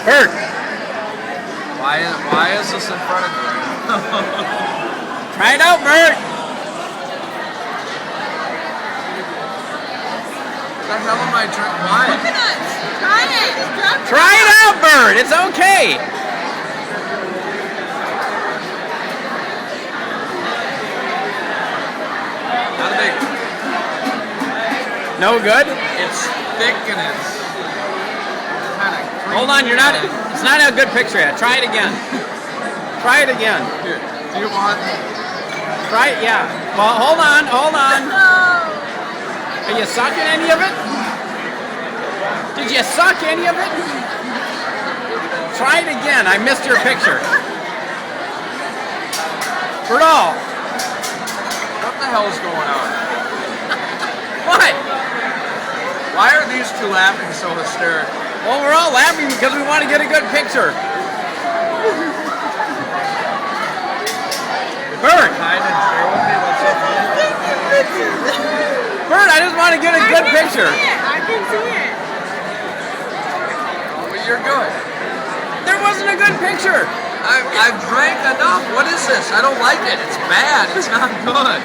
Bert, Why is this in front of me? try it out, Bert. What the hell am I trying? Why? Coconuts! Try it! Try it out, Bert. It's okay. Not a big. No good? It's thick and it's kind of. Hold on, you're not. It's not a good picture yet. Try it again. Try it again. Here, do you want? Try it, yeah. Well, hold on. Are you sucking any of it? Did you suck any of it? Try it again. I missed your picture. Bertol, What the hell is going on? what? Why are these two laughing so hysterical? Well, we're all laughing because we want to get a good picture. Bert, Hide and share with me what's up. Bert, I just want to get a good picture. I can see it. But you're good. There wasn't a good picture. I've drank enough. What is this? I don't like it. It's bad. It's not good.